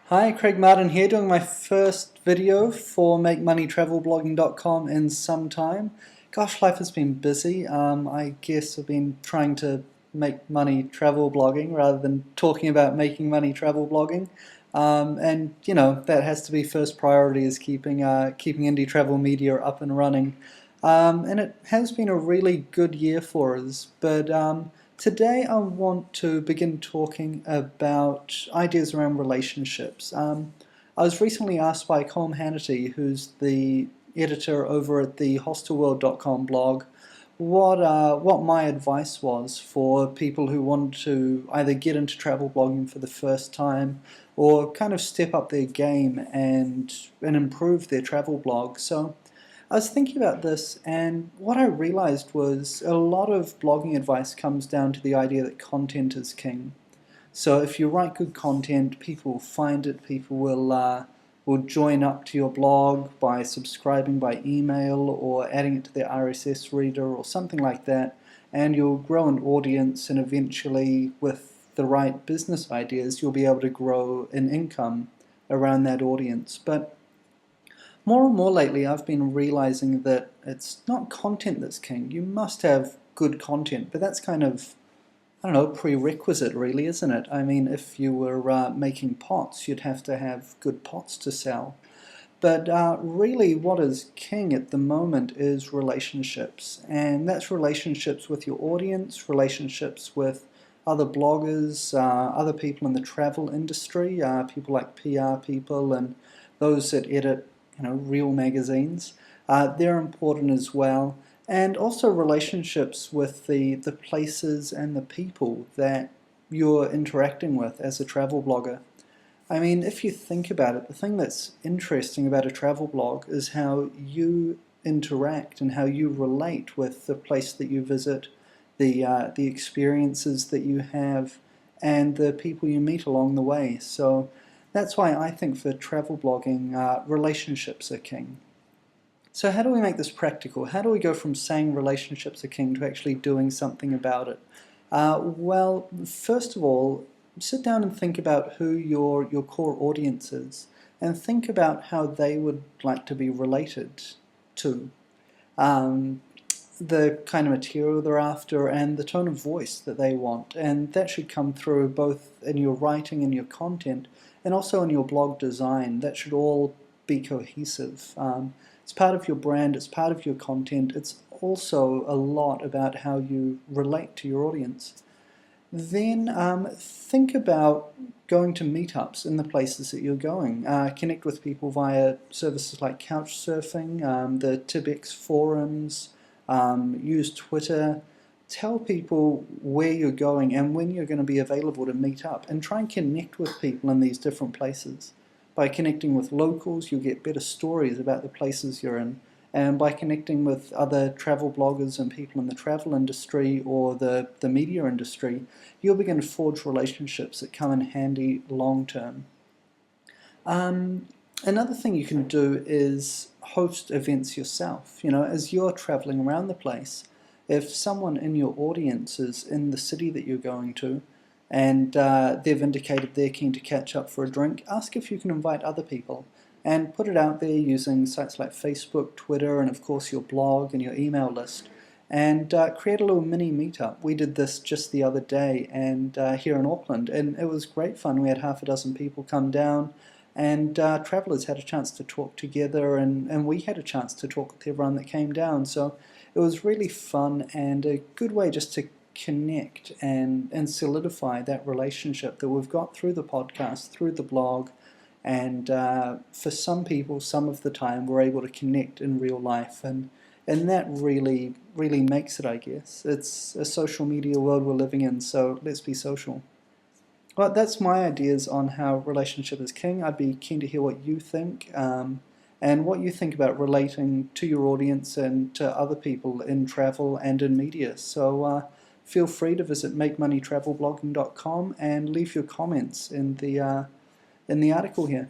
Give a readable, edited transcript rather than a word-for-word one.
Hi, Craig Martin here, doing my first video for makemoneytravelblogging.com in some time. Gosh, life has been busy. I guess I've been trying to make money travel blogging rather than talking about making money travel blogging. And you know, that has to be first priority, is keeping indie travel media up and running. And it has been a really good year for us, but today I want to begin talking about ideas around relationships. I was recently asked by Colm Hannity, who's the editor over at the hostelworld.com blog, what my advice was for people who want to either get into travel blogging for the first time or kind of step up their game and improve their travel blog. So I was thinking about this, and what I realized was a lot of blogging advice comes down to the idea that content is king. So if you write good content, people will find it, people will join up to your blog by subscribing by email or adding it to their RSS reader or something like that, and you'll grow an audience, and eventually with the right business ideas you'll be able to grow an income around that audience. But more and more lately I've been realizing that it's not content that's king. You must have good content, but that's kind of, I don't know, prerequisite really, isn't it? I mean, if you were making pots, you'd have to have good pots to sell. But really what is king at the moment is relationships, and that's relationships with your audience, relationships with other bloggers, other people in the travel industry, people like PR people and those that edit real magazines. They're important as well. And also relationships with the places and the people that you're interacting with as a travel blogger. I mean, if you think about it, the thing that's interesting about a travel blog is how you interact and how you relate with the place that you visit, the experiences that you have, and the people you meet along the way. So that's why I think for travel blogging, relationships are king. So how do we make this practical? How do we go from saying relationships are king to actually doing something about it? Well, first of all, sit down and think about who your core audience is, and think about how they would like to be related to. The kind of material they're after and the tone of voice that they want, and that should come through both in your writing and your content and also in your blog design. That should all be cohesive. It's part of your brand, it's part of your content, it's also a lot about how you relate to your audience. Then think about going to meetups in the places that you're going. Connect with people via services like Couchsurfing, the Tibex forums, use Twitter. Tell people where you're going and when you're going to be available to meet up, and try and connect with people in these different places. By connecting with locals, you'll get better stories about the places you're in. And by connecting with other travel bloggers and people in the travel industry or the media industry, you'll begin to forge relationships that come in handy long term. Another thing you can do is host events yourself. You know, as you're traveling around the place, if someone in your audience is in the city that you're going to, and they've indicated they're keen to catch up for a drink, ask if you can invite other people, and put it out there using sites like Facebook, Twitter, and of course your blog and your email list, and create a little mini meetup. We did this just the other day and here in Auckland, and it was great fun. We had half a dozen people come down, and travellers had a chance to talk together, and we had a chance to talk with everyone that came down. So it was really fun and a good way just to connect and solidify that relationship that we've got through the podcast, through the blog, and for some people, some of the time, we're able to connect in real life, and that really makes it, I guess. It's a social media world we're living in, so let's be social. Well, that's my ideas on how relationship is king. I'd be keen to hear what you think, and what you think about relating to your audience and to other people in travel and in media. So feel free to visit makemoneytravelblogging.com and leave your comments in the article here.